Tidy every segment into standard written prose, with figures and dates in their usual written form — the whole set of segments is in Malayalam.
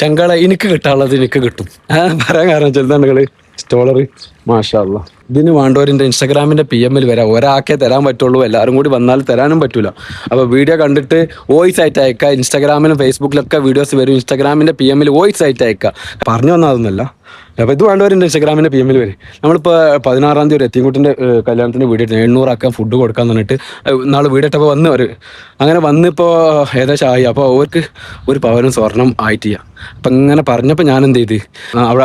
ചങ്കള എനിക്ക് കിട്ടാനുള്ളത് എനിക്ക് കിട്ടും. പറയാൻ കാരണം ചെറുതാണ്ടുകള് സ്റ്റോളർ മാഷാ അല്ലാ. ഇതിന് വേണ്ടവരിൻ്റെ ഇൻസ്റ്റാഗ്രാമിൻ്റെ PM വരാം. ഒരാൾക്കേ തരാൻ പറ്റുള്ളൂ, എല്ലാവരും കൂടി വന്നാൽ തരാനും പറ്റൂല. അപ്പോൾ വീഡിയോ കണ്ടിട്ട് വോയിസ് ആയിട്ട് അയക്കുക. ഇൻസ്റ്റാഗ്രാമിലും ഫേസ്ബുക്കിലൊക്കെ വീഡിയോസ് വരും. ഇൻസ്റ്റാഗ്രാമിൻ്റെ PM വോയിസ് ആയിട്ട് അയക്കുക. പറഞ്ഞു വന്നതൊന്നുമല്ല. അപ്പോൾ ഇത് വേണ്ടവരുണ്ട് ഇൻസ്റ്റാഗ്രാമിൻ്റെ PM വരും. നമ്മളിപ്പോൾ 16-ാം തീയതി ഒരു എത്തിൻകുട്ടിൻ്റെ കല്യാണത്തിന് വീഡിയോ 700 ആക്കാൻ ഫുഡ് കൊടുക്കാൻ പറഞ്ഞിട്ട് നാളെ വീഡിയോട്ടപ്പോൾ വന്ന് അവർ അങ്ങനെ വന്നിപ്പോൾ ഏകദേശം ആയി. അപ്പോൾ അവർക്ക് ഒരു പവനും സ്വർണം ആയിട്ടില്ല. അപ്പം ഇങ്ങനെ പറഞ്ഞപ്പോൾ ഞാൻ എന്ത് ചെയ്ത്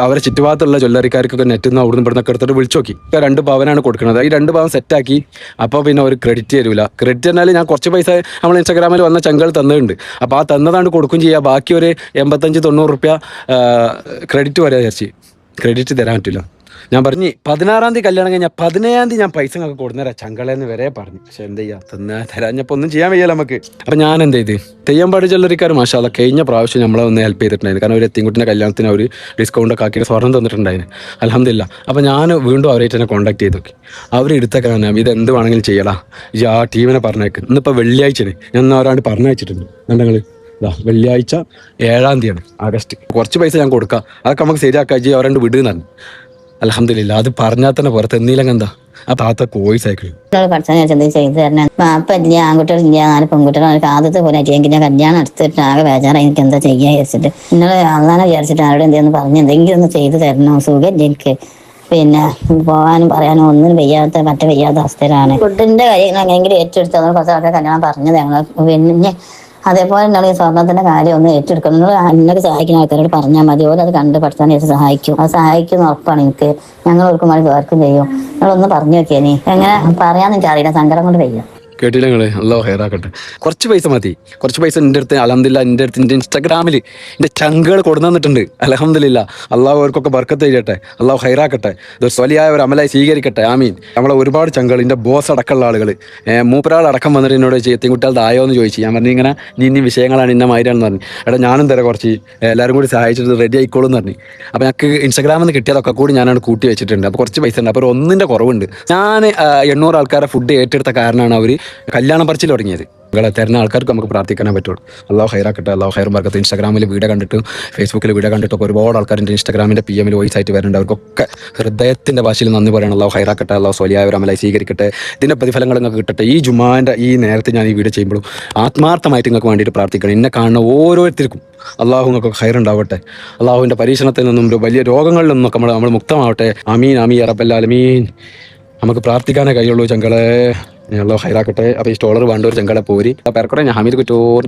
അവരെ ചുറ്റുഭാഗത്തുള്ള ജ്വല്ലറിക്കാർക്കൊക്കെ നെറ്റിൽ നിന്ന് അവിടുന്ന് ഇവിടുന്ന് എടുത്തിട്ട് വിളിച്ചു നോക്കി. 2 പവനാണ് കൊടുക്കുന്നത്. ഈ 2 പവൻ സെറ്റാക്കി. അപ്പോൾ പിന്നെ ഒരു ക്രെഡിറ്റ് തരില്ല. ക്രെഡിറ്റ് എന്നാൽ ഞാൻ കുറച്ച് പൈസ നമ്മൾ ഇൻസ്റ്റാഗ്രാമിൽ വന്ന ചങ്കൾ തന്നിട്ടുണ്ട്. അപ്പോൾ ആ തന്നതാണ്ട് കൊടുക്കും ചെയ്യുക. ബാക്കി ഒരു 85-90 റുപ്യ ക്രെഡിറ്റ് വരെ വിചാരിച്ച്. ക്രെഡിറ്റ് തരാൻ പറ്റില്ല. ഞാൻ പറഞ്ഞു 16-ാം തീയതി കല്യാണം കഴിഞ്ഞാൽ 17-ാം തീയതി ഞാൻ പൈസ നിങ്ങൾക്ക് കൊടുന്നേരാ ചങ്കളെന്ന് വരെ പറഞ്ഞു. പക്ഷെ എന്ത് ചെയ്യുക, തരാഞ്ഞപ്പോൾ ഒന്നും ചെയ്യാൻ വയ്യല്ലോ നമുക്ക്. അപ്പം ഞാൻ എന്ത് ചെയ്ത് തെയ്യമ്പാടി ജ്വല്ലറിക്കാർ മാഷാ അല്ലാ കഴിഞ്ഞ പ്രാവശ്യം നമ്മളെ ഒന്ന് ഹെൽപ്പ് ചെയ്തിട്ടുണ്ടായിരുന്നു. കാരണം ഒരു എത്തിൻകുട്ടിൻ്റെ കല്യാണത്തിന് അവർ ഡിസ്കൗണ്ടൊക്കെ ആക്കിയിട്ട് സ്വർണ്ണം തന്നിട്ടുണ്ടായിരുന്നു. അൽഹംദുലില്ലാ. അപ്പം ഞാൻ വീണ്ടും അവരായിട്ട് തന്നെ കോൺടാക്ട് ചെയ്ത് നോക്കി. അവർ എടുത്തേക്കാൻ ഇത് എന്ത് വേണമെങ്കിലും ചെയ്യടാ, ഈ ആ ടീമിനെ പറഞ്ഞേക്ക്. ഇന്നിപ്പോൾ വെള്ളിയാഴ്ചയാണ് ഞാൻ ഒരാണ്ട് പറഞ്ഞയച്ചിട്ടുണ്ട്. നിങ്ങൾ വെള്ളിയാഴ്ച 7-ാം തീയതിയാണ് ആഗസ്റ്റ്. കുറച്ച് പൈസ ഞാൻ കൊടുക്കാം, അതൊക്കെ നമുക്ക് ശരിയാക്കാം. ജി അവരെ വിടുന്നതാണ്. അൽഹംദുലില്ലാ. അത് പറഞ്ഞാൽ തന്നെ പുറത്ത് എന്തെങ്കിലും എന്താ ആ താത്ത കോഴ്സ് ആയിക്കഴിഞ്ഞു. ചെയ്ത് തരണം. അപ്പം ഇല്ല, ആൺകുട്ടികളില്ല, 4 പെൺകുട്ടികൾ ആദ്യത്തെ പോലെ എനിക്ക് ഞാൻ കല്യാണം എടുത്തിട്ട് ആകെ ബേജാറായി. എനിക്ക് എന്താ ചെയ്യാൻ വിചാരിച്ചിട്ട് നിങ്ങൾ അങ്ങനെ വിചാരിച്ചിട്ട് ആരോട് എന്തെന്ന് പറഞ്ഞ് എന്തെങ്കിലും ഒന്ന് ചെയ്ത് തരണം. സുഖമില്ല എനിക്ക്. പിന്നെ പോകാനും പറയാനും ഒന്നും മറ്റേ വയ്യാത്ത അവസ്ഥയിലാണ്. ഫുഡിന്റെ കാര്യം എങ്ങനെയെങ്കിലും ഏറ്റെടുത്ത് കുറച്ച് ആൾക്കാർ കല്യാണം പറഞ്ഞത് ഞങ്ങൾ. പിന്നെ അതേപോലെ നിങ്ങൾ ഈ സ്വർണ്ണത്തിന്റെ കാര്യം ഒന്ന് ഏറ്റെടുക്കണം. നിങ്ങൾ എന്നൊക്കെ സഹായിക്കുന്ന ആൾക്കാരോട് പറഞ്ഞാൽ മതി. ഓരോ അത് കണ്ട് പഠിച്ചാൽ സഹായിക്കും. അത് സഹായിക്കുന്ന ഉറപ്പാണ് എനിക്ക്. ഞങ്ങൾ ഓർക്കും മതി വേർക്കും ചെയ്യും. നിങ്ങളൊന്ന് പറഞ്ഞു നോക്കിയേ. നീ എങ്ങനെ പറയാന്ന് എനിക്ക് അറിയില്ല, സങ്കടം കൊണ്ട് വയ്യ. കേട്ടില്ല നിങ്ങൾ? അല്ലാഹു ഹൈറാക്കട്ടെ. കുറച്ച് പൈസ മതി. കുറച്ച് പൈസ എൻ്റെ അടുത്ത് അൽഹംദുലില്ലാ എൻ്റെ അടുത്ത് എൻ്റെ ഇൻസ്റ്റാഗ്രാമിൽ എൻ്റെ ചങ്കുകൾ കൊടുന്നു തന്നിട്ടുണ്ട്. അൽഹംദുലില്ലാ. അള്ളാഹു അവർക്കൊക്കെ ബർക്കത്ത് ചെയ്യട്ടെ. അള്ളാഹു ഹൈറാക്കട്ടെ. ഇതൊരു സ്വലിയായ ഒരു അമലായി സ്വീകരിക്കട്ടെ. ആമീൻ. നമ്മളെ ഒരുപാട് ചങ്കുകൾ, എൻ്റെ ബോസ് അടക്കമുള്ള ആളുകൾ, മൂപ്പരാളടക്കം വന്നിട്ട് എന്നോട് എത്തിൻകുട്ടികൾ ആയോ എന്ന് ചോദിച്ചു. ഞാൻ പറഞ്ഞു ഇങ്ങനെ ഇനി വിഷയങ്ങളാണ് ഇന്ന മാതിരിയാണെന്ന് പറഞ്ഞു. എടാ ഞാനും തരാം കുറച്ച്, എല്ലാവരും കൂടി സഹായിച്ചിട്ട് റെഡി ആയിക്കോളും എന്ന് പറഞ്ഞു. അപ്പോൾ ഞങ്ങൾക്ക് ഇൻസ്റ്റാഗ്രാമിൽ നിന്ന് കിട്ടിയതൊക്കെ കൂടി ഞാനവിടെ കൂട്ടി വെച്ചിട്ടുണ്ട്. അപ്പോൾ കുറച്ച് പൈസ ഉണ്ട്. അപ്പോൾ ഒന്നിൻ്റെ കുറവുണ്ട്. ഞാൻ 800 ആൾക്കാരെ ഫുഡ് ഏറ്റെടുത്ത കാരണമാണ് അവർ കല്യാണം പറിച്ചിൽ തുടങ്ങിയത്. നിങ്ങളെ തരുന്ന ആൾക്കാർക്ക് നമുക്ക് പ്രാർത്ഥിക്കാനേ പറ്റുള്ളൂ. അല്ലാഹു ഹൈറാക്കട്ടെ. അല്ലാഹു ഹൈറും ബർക്കത്ത്. ഇൻസ്റ്റാഗ്രാമിൽ വീഡിയോ കണ്ടിട്ട് ഫേസ്ബുക്കിൽ വീഡിയോ കണ്ടിട്ടൊക്കെ ഒരുപാട് ആൾക്കാരുടെ ഇൻസ്റ്റാഗ്രാമിൻ്റെ PM വോയിസ് ആയിട്ട് വരുന്നുണ്ട്. അവർക്കൊക്കെ ഹൃദയത്തിൻ്റെ ഭാഷയിൽ നന്ദി പറയണം. അല്ലാഹു ഹൈറാക്കട്ടെ. അല്ലാഹു സ്വലിയായ ഒരു അമലായി സ്വീകരിക്കട്ടെ. ഇതിൻ്റെ പ്രതിഫലങ്ങൾ നിങ്ങൾക്ക് കിട്ടട്ടെ. ഈ ജുമാൻ്റെ ഈ നേരത്തെ ഞാൻ ഈ വീഡിയോ ചെയ്യുമ്പോഴും ആത്മാർത്ഥമായിട്ട് നിങ്ങൾക്ക് വേണ്ടിയിട്ട് പ്രാർത്ഥിക്കണം. എന്നെ കാണുന്ന ഓരോരുത്തർക്കും അള്ളാഹു നിങ്ങൾക്ക് ഹൈറുണ്ടാവട്ടെ. അള്ളാഹുവിൻ്റെ പരീക്ഷണത്തിൽ നിന്നും വലിയ രോഗങ്ങളിൽ നിന്നൊക്കെ നമ്മൾ മുക്തമാവട്ടെ. ആമീൻ ആമീൻ യാ റബ്ബൽ ആലമീൻ. നമുക്ക് പ്രാർത്ഥിക്കാനേ കഴിയുള്ളൂ ചങ്കളെ. അല്ലാഹു ഹൈറാക്കട്ടെ. അപ്പോൾ ഈ സ്റ്റോളർ വേണ്ട ഒരു ചങ്കളെ പോരി. അപ്പോൾ ഇറക്കട്ടെ. ഞാൻ ഹമീദ് കുറ്റൂർ.